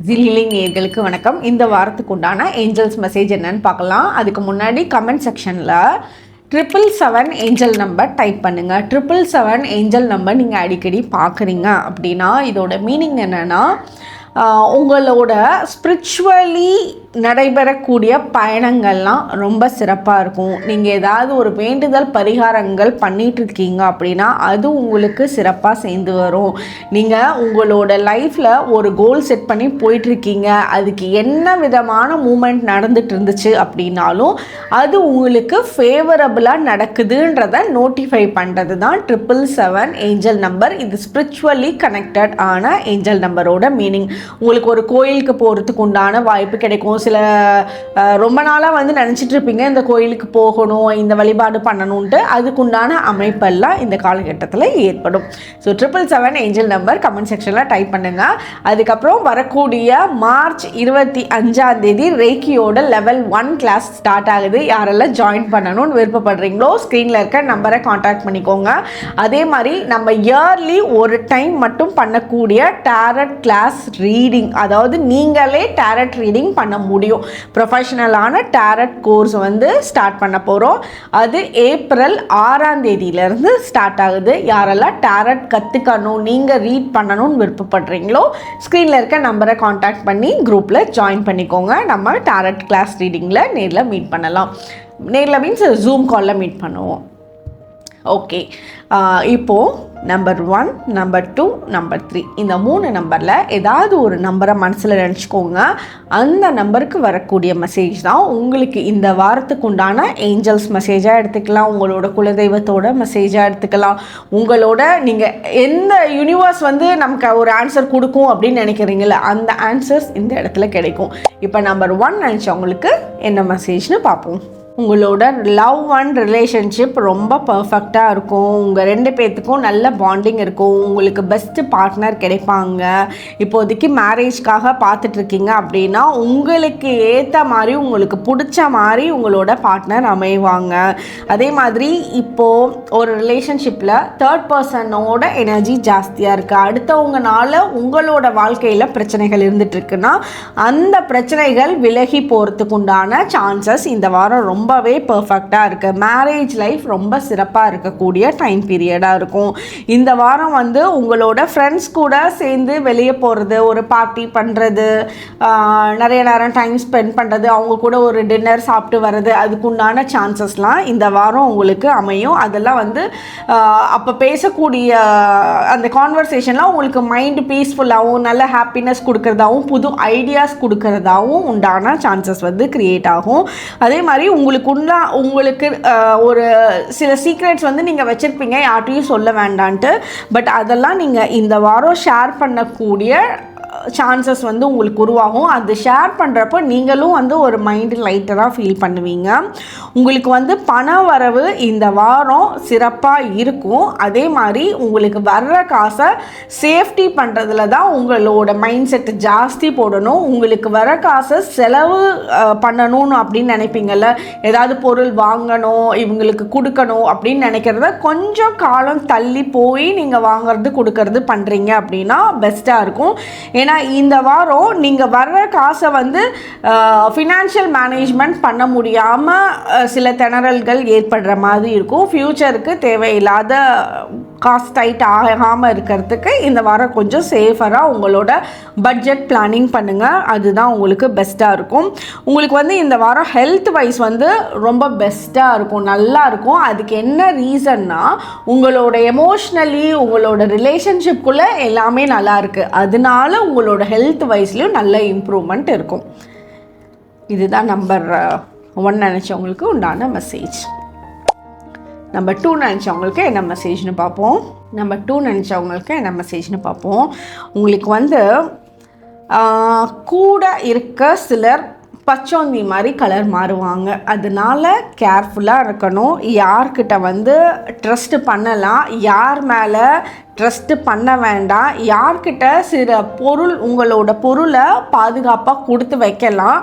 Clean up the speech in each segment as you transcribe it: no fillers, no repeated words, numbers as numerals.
ஜிலிலிங் நேயர்களுக்கு வணக்கம். இந்த வாரத்துக்கு உண்டான ஏஞ்சல்ஸ் மெசேஜ் என்னன்னு பார்க்கலாம். அதுக்கு முன்னாடி கமெண்ட் செக்ஷனில் 777 ஏஞ்சல் நம்பர் டைப் பண்ணுங்கள். 777 ஏஞ்சல் நம்பர் நீங்கள் அடிக்கடி பார்க்குறீங்க அப்படின்னா இதோட மீனிங் என்னென்னா, உங்களோட ஸ்பிரிச்சுவலி நடைபெறக்கூடிய பயணங்கள்லாம் ரொம்ப சிறப்பாக இருக்கும். நீங்கள் ஏதாவது ஒரு வேண்டுதல் பரிகாரங்கள் பண்ணிகிட்ருக்கீங்க அப்படின்னா அது உங்களுக்கு சிறப்பாக சேர்ந்து வரும். நீங்கள் உங்களோட லைஃப்பில் ஒரு கோல் செட் பண்ணி போயிட்டுருக்கீங்க, அதுக்கு என்ன விதமான மூமெண்ட் நடந்துட்டு இருந்துச்சு அப்படின்னாலும் அது உங்களுக்கு ஃபேவரபுளாக நடக்குதுன்றதை நோட்டிஃபை பண்ணுறது தான் 777 ஏஞ்சல் நம்பர். இது ஸ்பிரிச்சுவலி கனெக்டட் ஆன ஏஞ்சல் நம்பரோட மீனிங். உங்களுக்கு ஒரு கோயிலுக்கு போகிறதுக்கு உண்டான வாய்ப்பு கிடைக்கும். சில ரொம்ப நாளாக நினச்சிட்டு இருப்பீங்க இந்த கோயிலுக்கு போகணும், இந்த வழிபாடு பண்ணணுன்ட்டு. அதுக்குண்டான அமைப்பெல்லாம் இந்த காலகட்டத்தில் ஏற்படும். ஸோ 777 ஏஞ்சல் நம்பர் கமெண்ட் செக்ஷனில் டைப் பண்ணுங்கள். அதுக்கப்புறம் வரக்கூடிய மார்ச் 25 ரேக்கியோட லெவல் 1 கிளாஸ் ஸ்டார்ட் ஆகுது. யாரெல்லாம் ஜாயின் பண்ணணும்னு விருப்பப்படுறீங்களோ ஸ்க்ரீனில் இருக்க நம்பரை காண்டாக்ட் பண்ணிக்கோங்க. அதே மாதிரி நம்ம இயர்லி ஒரு டைம் மட்டும் பண்ணக்கூடிய டேரட் கிளாஸ் ரீடிங், அதாவது நீங்களே டேரட் ரீடிங் பண்ண முடியும். ப்ரொஃபஷனலான டேரட் கோர்ஸ் ஸ்டார்ட் பண்ண போகிறோம். அது ஏப்ரல் 6 ஸ்டார்ட் ஆகுது. யாரெல்லாம் டேரட் கற்றுக்கணும், நீங்கள் ரீட் பண்ணணும்னு விருப்பப்படுறீங்களோ ஸ்க்ரீனில் இருக்க நம்பரை காண்டாக்ட் பண்ணி குரூப்பில் ஜாயின் பண்ணிக்கோங்க. நம்ம டேரட் கிளாஸ் ரீடிங்கில் நேரில் மீட் பண்ணலாம். நேரில் மீன்ஸ் ஜூம் காலில் மீட் பண்ணுவோம். ஓகே, இப்போது நம்பர் 1, நம்பர் 2, நம்பர் 3 இந்த 3 நம்பரில் ஏதாவது ஒரு நம்பரை மனசில் நினச்சிக்கோங்க. அந்த நம்பருக்கு வரக்கூடிய மெசேஜ் தான் உங்களுக்கு இந்த வாரத்துக்கு உண்டான ஏஞ்சல்ஸ் மெசேஜாக எடுத்துக்கலாம், உங்களோட குலதெய்வத்தோட மெசேஜாக எடுத்துக்கலாம். உங்களோட நீங்கள் எந்த யூனிவர்ஸ் நமக்கு ஒரு ஆன்சர் கொடுக்கும் அப்படின்னு நினைக்கிறீங்கள அந்த ஆன்சர்ஸ் இந்த இடத்துல கிடைக்கும். இப்போ நம்பர் 1 நினச்சவங்களுக்கு என்ன மெசேஜ்னு பார்ப்போம். உங்களோட லவ் அண்ட் ரிலேஷன்ஷிப் ரொம்ப பர்ஃபெக்டாக இருக்கும். உங்கள் 2 பேர்த்துக்கும் நல்ல பாண்டிங் இருக்கும். உங்களுக்கு பெஸ்ட்டு பார்ட்னர் கிடைப்பாங்க. இப்போதைக்கு மேரேஜ்க்காக பார்த்துட்ருக்கீங்க அப்படின்னா உங்களுக்கு ஏற்ற மாதிரி, உங்களுக்கு பிடிச்ச மாதிரி உங்களோட பார்ட்னர் அமைவாங்க. அதே மாதிரி இப்போது ஒரு ரிலேஷன்ஷிப்பில் 3rd பர்சனோட எனர்ஜி ஜாஸ்தியாக இருக்குது. அடுத்தவங்கனால உங்களோட வாழ்க்கையில் பிரச்சனைகள் இருந்துகிட்ருக்குன்னா அந்த பிரச்சனைகள் விலகி போகிறதுக்கு உண்டான சான்சஸ் இந்த வாரம் ரொம்பவே பர்ஃபெக்டாக இருக்குது. மேரேஜ் லைஃப் ரொம்ப சிறப்பாக இருக்கக்கூடிய டைம் பீரியடாக இருக்கும். இந்த வாரம் உங்களோட ஃப்ரெண்ட்ஸ் கூட சேர்ந்து வெளியே போகிறது, ஒரு பார்ட்டி பண்ணுறது, நிறைய நேரம் டைம் ஸ்பெண்ட் பண்ணுறது, அவங்க கூட ஒரு டின்னர் சாப்பிட்டு வர்றது, அதுக்குண்டான சான்சஸ்லாம் இந்த வாரம் உங்களுக்கு அமையும். அதெல்லாம் அப்போ பேசக்கூடிய அந்த கான்வர்சேஷன்லாம் உங்களுக்கு மைண்டு பீஸ்ஃபுல்லாகவும் நல்ல ஹாப்பினஸ் கொடுக்கறதாகவும் புது ஐடியாஸ் கொடுக்கறதாகவும் உண்டான சான்சஸ் க்ரியேட் ஆகும். அதே மாதிரி உங்களுக்கு ஒரு சில சீக்ரெட்ஸ் நீங்கள் வச்சுருப்பீங்க, யார்ட்டையும் சொல்ல வேண்டான்ட்டு. பட் அதெல்லாம் நீங்கள் இந்த வாரம் ஷேர் பண்ணக்கூடிய சான்சஸ் உங்களுக்கு உருவாகும். அது ஷேர் பண்ணுறப்போ நீங்களும் ஒரு மைண்டு லைட்டராக ஃபீல் பண்ணுவீங்க. உங்களுக்கு பண வரவு இந்த வாரம் சிறப்பாக இருக்கும். அதே மாதிரி உங்களுக்கு வர்ற காசை சேஃப்டி பண்ணுறதுல தான் உங்களோட மைண்ட் செட்டு ஜாஸ்தி போடணும். உங்களுக்கு வர காசை செலவு பண்ணணும்னு அப்படின்னு நினைப்பீங்கள்ல, ஏதாவது பொருள் வாங்கணும், இவங்களுக்கு கொடுக்கணும் அப்படின்னு நினைக்கிறத கொஞ்சம் காலம் தள்ளி போய் நீங்கள் வாங்கிறது கொடுக்கறது பண்ணுறீங்க அப்படின்னா பெஸ்ட்டாக இருக்கும். ஏன்னா இந்த வாரம் நீங்கள் வர்ற காசை ஃபினான்ஷியல் மேனேஜ்மெண்ட் பண்ண முடியாமல் சில திணறல்கள் ஏற்படுற மாதிரி இருக்கும். ஃப்யூச்சருக்கு தேவையில்லாத காசு டைட் ஆகாமல் இருக்கிறதுக்கு இந்த வாரம் கொஞ்சம் சேஃபராக உங்களோட பட்ஜெட் பிளானிங் பண்ணுங்கள். அதுதான் உங்களுக்கு பெஸ்ட்டாக இருக்கும். உங்களுக்கு இந்த வாரம் ஹெல்த் வைஸ் ரொம்ப பெஸ்ட்டாக இருக்கும், நல்லா இருக்கும். அதுக்கு என்ன ரீசன்னா, உங்களோட எமோஷ்னலி உங்களோட ரிலேஷன்ஷிப்குள்ளே எல்லாமே நல்லா இருக்குது. அதனால உங்களோட ஹெல்த் வைஸ்லேயும் நல்ல இம்ப்ரூவ்மெண்ட் இருக்கும். இதுதான் நம்பர் 1 நினச்சவங்களுக்கு உண்டான மெசேஜ். நம்பர் 2 நினச்சவங்களுக்கு என்ன மெசேஜ்னு பார்ப்போம். நம்பர் 2 நினச்சவங்களுக்கு என்ன மெசேஜ்னு பார்ப்போம். உங்களுக்கு கூட இருக்க சிலர் பச்சோந்தி மாதிரி கலர் மாறுவாங்க. அதனால கேர்ஃபுல்லாக இருக்கணும். யார்கிட்ட ட்ரஸ்ட்டு பண்ணலாம், யார் மேலே ட்ரஸ்ட்டு பண்ண வேண்டாம். யார்கிட்ட சில பொருள் உங்களோட பொருளை பாதுகாப்பாக கொடுத்து வைக்கலாம்,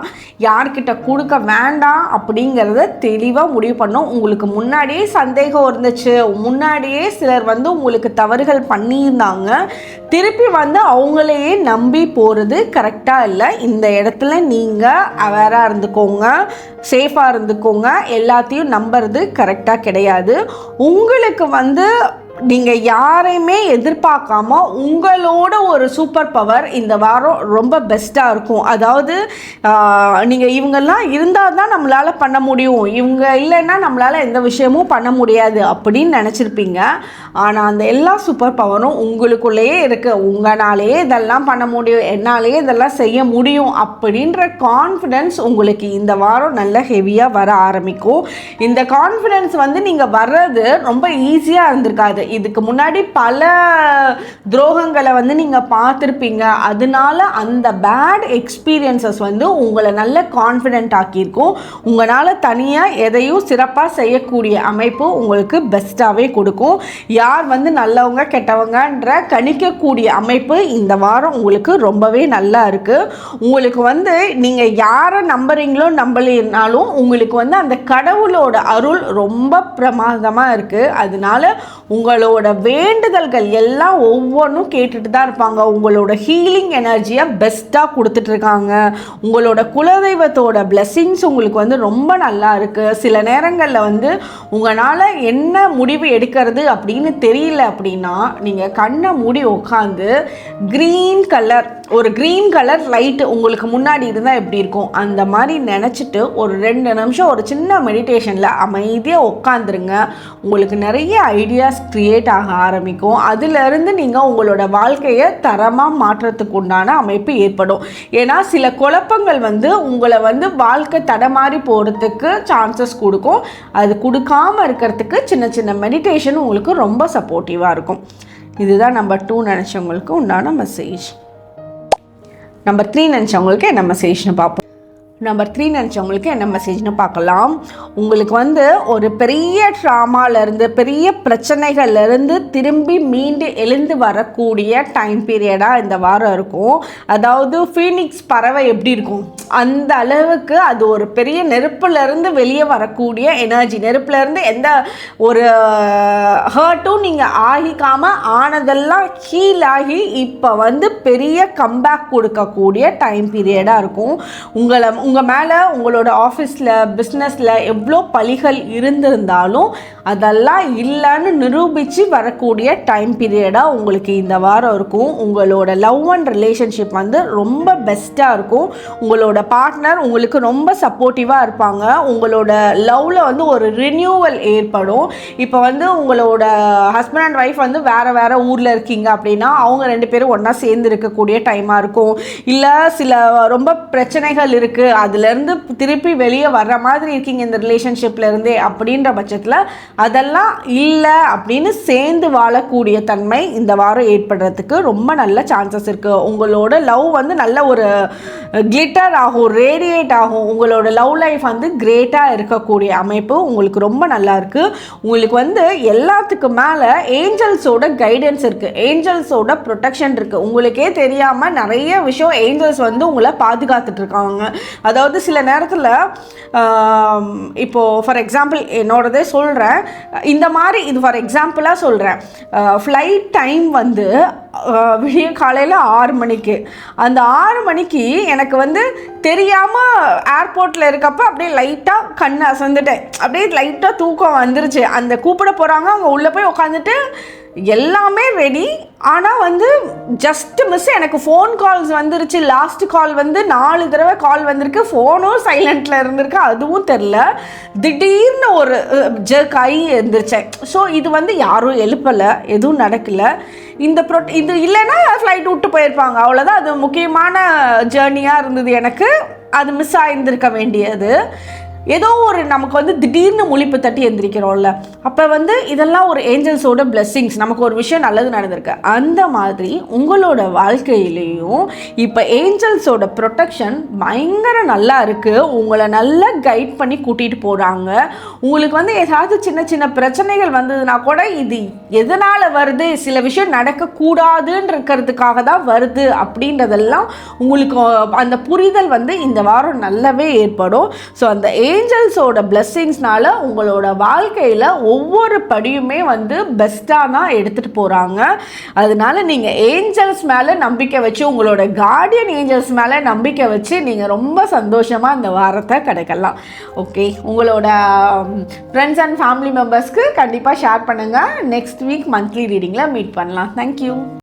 யார்கிட்ட கொடுக்க வேண்டாம் அப்படிங்கிறத தெளிவாக முடிவு பண்ணோம். உங்களுக்கு முன்னாடியே சந்தேகம் இருந்துச்சு, முன்னாடியே சிலர் உங்களுக்கு தவறுகள் பண்ணியிருந்தாங்க, திருப்பி அவங்களையே நம்பி போகிறது கரெக்டாக இல்லை. இந்த இடத்துல நீங்கள் அவேராக இருந்துக்கோங்க, சேஃபாக இருந்துக்கோங்க. எல்லாத்தையும் நம்புறது கரெக்டாக கிடையாது. உங்களுக்கு நீங்கள் யாரையுமே எதிர்பார்க்காம உங்களோட ஒரு சூப்பர் பவர் இந்த வாரம் ரொம்ப பெஸ்ட்டாக இருக்கும். அதாவது நீங்கள் இவங்கெல்லாம் இருந்தால் தான் நம்மளால் பண்ண முடியும், இவங்க இல்லைன்னா நம்மளால் எந்த விஷயமும் பண்ண முடியாது அப்படின்னு நினச்சிருப்பீங்க. ஆனால் அந்த எல்லா சூப்பர் பவரும் உங்களுக்குள்ளேயே இருக்குது. உங்களாலேயே இதெல்லாம் பண்ண முடியும், என்னாலேயே இதெல்லாம் செய்ய முடியும் அப்படின்ற கான்ஃபிடென்ஸ் உங்களுக்கு இந்த வாரம் நல்ல ஹெவியாக வர ஆரம்பிக்கும். இந்த கான்ஃபிடென்ஸ் நீங்கள் வர்றது ரொம்ப ஈஸியாக இருந்திருக்காது. இதுக்கு முன்னாடி பல துரோகங்களை நீங்கள் பார்த்துருப்பீங்க. அதனால அந்த பேட் எக்ஸ்பீரியன்சஸ் உங்களை நல்ல கான்ஃபிடென்ட் ஆக்கியிருக்கும். உங்களால் தனியாக எதையும் சிறப்பாக செய்யக்கூடிய அமைப்பு உங்களுக்கு பெஸ்ட்டாகவே கொடுக்கும். யார் நல்லவங்க கெட்டவங்கன்ற கணிக்கக்கூடிய அமைப்பு இந்த வாரம் உங்களுக்கு ரொம்பவே நல்லா இருக்குது. உங்களுக்கு நீங்கள் யாரை நம்புறீங்களோ நம்பலைனாலும் உங்களுக்கு அந்த கடவுளோட அருள் ரொம்ப பிரமாதமாக இருக்குது. அதனால உங்களோட வேண்டுதல்கள் எல்லாம் ஒவ்வொன்றும் கேட்டுட்டு தான் இருப்பாங்க. உங்களோட ஹீலிங் எனர்ஜியை பெஸ்ட்டாக கொடுத்துட்ருக்காங்க. உங்களோட குலதெய்வத்தோட பிளெஸ்ஸிங்ஸ் உங்களுக்கு ரொம்ப நல்லா இருக்குது. சில நேரங்களில் உங்களால் என்ன முடிவு எடுக்கிறது அப்படின்னு தெரியல அப்படின்னா நீங்கள் கண்ணை மூடி உட்காந்து ஒரு க்ரீன் கலர் லைட்டு உங்களுக்கு முன்னாடி இருந்தால் எப்படி இருக்கும் அந்த மாதிரி நினச்சிட்டு ஒரு 2 நிமிஷம் ஒரு சின்ன மெடிடேஷனில் அமைதியாக உட்காந்துருங்க. உங்களுக்கு நிறைய ஐடியாஸ் க்ரியேட் ஆக ஆரம்பிக்கும். அதிலிருந்து நீங்கள் உங்களோட வாழ்க்கையை தரமாக மாற்றத்துக்கு உண்டான அமைப்பு ஏற்படும். ஏன்னா சில குழப்பங்கள் உங்களை வாழ்க்கை தடமாறி போகிறதுக்கு சான்சஸ் கொடுக்கும். அது கொடுக்காமல் இருக்கிறதுக்கு சின்ன சின்ன மெடிடேஷன் உங்களுக்கு ரொம்ப சப்போர்ட்டிவாக இருக்கும். இதுதான் நம்பர் 2 நினச்சவங்களுக்கு உண்டான மெசேஜ். நம்பர் 3 நினச்சவங்களுக்கு என்ன மெசேஜ்னு பார்ப்போம். நம்பர் 3 நினச்சவங்களுக்கு என்ன மெசேஜ்னு பார்க்கலாம். உங்களுக்கு ஒரு பெரிய ட்ராமாலேருந்து பெரிய பிரச்சனைகள்லேருந்து திரும்பி மீண்டு எழுந்து வரக்கூடிய டைம் பீரியடாக இந்த வாரம் இருக்கும். அதாவது ஃபீனிக்ஸ் பறவை எப்படி இருக்கும் அந்த அளவுக்கு அது ஒரு பெரிய நெருப்புலேருந்து வெளியே வரக்கூடிய எனர்ஜி. நெருப்புலேருந்து எந்த ஒரு ஹர்ட்டும் நீங்கள் ஆகிக்காமல் ஆனதெல்லாம் ஹீல் ஆகி இப்போ பெரிய கம்பேக் கொடுக்கக்கூடிய டைம் பீரியடாக இருக்கும். உங்கள் மேலே உங்களோட ஆஃபீஸில் பிஸ்னஸில் எவ்வளோ பழிகள் இருந்திருந்தாலும் அதெல்லாம் இல்லைன்னு நிரூபித்து வரக்கூடிய டைம் பீரியடாக உங்களுக்கு இந்த வாரம் இருக்கும். உங்களோட லவ் அண்ட் ரிலேஷன்ஷிப் ரொம்ப பெஸ்ட்டாக இருக்கும். உங்களோட பார்ட்னர் உங்களுக்கு ரொம்ப சப்போர்ட்டிவாக இருப்பாங்க. உங்களோட லவ்வில் ஒரு ரினியூவல் ஏற்படும். இப்போ உங்களோட ஹஸ்பண்ட் அண்ட் ஒய்ஃப் வேறு ஊரில் இருக்கீங்க அப்படின்னா அவங்க 2 பேரும் ஒன்றா சேர்ந்து இருக்கக்கூடிய டைமாக இருக்கும். இல்லை சில ரொம்ப பிரச்சனைகள் இருக்குது, அதுலேருந்து திருப்பி வெளியே வர்ற மாதிரி இருக்கீங்க இந்த ரிலேஷன்ஷிப்லேருந்தே அப்படின்ற பட்சத்தில் அதெல்லாம் இல்லை அப்படின்னு சேர்ந்து வாழக்கூடிய தன்மை இந்த வாரம் ஏற்படுறதுக்கு ரொம்ப நல்ல சான்சஸ் இருக்குது. உங்களோட லவ் நல்ல ஒரு கிளிட்டர் ஆகும், ரேடியேட் ஆகும். உங்களோட லவ் லைஃப் கிரேட்டாக இருக்கக்கூடிய அமைப்பு உங்களுக்கு ரொம்ப நல்லா இருக்குது. உங்களுக்கு எல்லாத்துக்கு மேலே ஏஞ்சல்ஸோட கைடன்ஸ் இருக்குது, ஏஞ்சல்ஸோட ப்ரொடெக்ஷன் இருக்குது. உங்களுக்கே தெரியாமல் நிறைய விஷயம் ஏஞ்சல்ஸ் உங்களை பாதுகாத்துட்டு இருக்காங்க. அதாவது சில நேரத்தில் இப்போது ஃபார் எக்ஸாம்பிள் என்னோடதே சொல்கிறேன், இந்த மாதிரி இது ஃபார் எக்ஸாம்பிளாக சொல்கிறேன். ஃப்ளைட் டைம் விடிய காலையில் 6 மணிக்கு. அந்த 6 மணிக்கு எனக்கு தெரியாமல் ஏர்போர்ட்டில் இருக்கப்போ அப்படியே லைட்டாக கண்ணை அசந்துட்டேன், அப்படியே லைட்டாக தூக்கம் வந்துருச்சு. அந்த கூப்பிட போகிறாங்க, அங்கே உள்ளே போய் உட்காந்துட்டு எல்லாமே ரெடி. ஆனால் ஜஸ்ட்டு மிஸ் எனக்கு ஃபோன் கால்ஸ் வந்துருச்சு. லாஸ்ட் கால் 4 தடவை கால் வந்திருக்கு, ஃபோனும் சைலண்டில் இருந்திருக்கு, அதுவும் தெரில. திடீர்னு ஒரு ஜெர்க் ஆகி இருந்துருச்சேன். ஸோ இது யாரும் எழுப்பலை, எதுவும் நடக்கலை. இது இல்லைன்னா ஃப்ளைட் விட்டு போயிருப்பாங்க, அவ்வளோதான். அது முக்கியமான ஜேர்னியாக இருந்தது எனக்கு, அது மிஸ் ஆகியிருந்திருக்க வேண்டியது. ஏதோ ஒரு நமக்கு வந்து திடீர்னு முழிப்பு தட்டி எந்திரிக்கிறோம்ல, அப்போ வந்து இதெல்லாம் ஒரு ஏஞ்சல்ஸோட பிளெஸ்ஸிங்ஸ். நமக்கு ஒரு விஷயம் நல்லது நடந்திருக்கு. அந்த மாதிரி உங்களோட வாழ்க்கையிலையும் இப்போ ஏஞ்சல்ஸோட ப்ரொடெக்ஷன் பயங்கர நல்லா இருக்குது. உங்களை நல்லா கைட் பண்ணி கூட்டிகிட்டு போகிறாங்க. உங்களுக்கு வந்து ஏதாவது சின்ன சின்ன பிரச்சனைகள் வந்ததுன்னா கூட இது எதனால் வருது, சில விஷயம் நடக்கக்கூடாதுன்னு இருக்கிறதுக்காக தான் வருது அப்படின்றதெல்லாம் உங்களுக்கு அந்த புரிதல் வந்து இந்த வாரம் நல்லாவே ஏற்படும். ஸோ அந்த ஏஞ்சல்ஸோட பிளெஸ்ஸிங்ஸ்னால உங்களோட வாழ்க்கையில் ஒவ்வொரு படியுமே வந்து பெஸ்ட்டாக தான் எடுத்துகிட்டு போகிறாங்க. அதனால நீங்கள் ஏஞ்சல்ஸ் மேலே நம்பிக்கை வச்சு, உங்களோட கார்டியன் ஏஞ்சல்ஸ் மேலே நம்பிக்கை வச்சு நீங்கள் ரொம்ப சந்தோஷமாக இந்த வாரத்தை கிடைக்கலாம். ஓகே, உங்களோட ஃப்ரெண்ட்ஸ் அண்ட் ஃபேமிலி மெம்பர்ஸ்க்கு கண்டிப்பாக ஷேர் பண்ணுங்கள். நெக்ஸ்ட் வீக் மந்த்லி ரீடிங்கில் மீட் பண்ணலாம். தேங்க்யூ.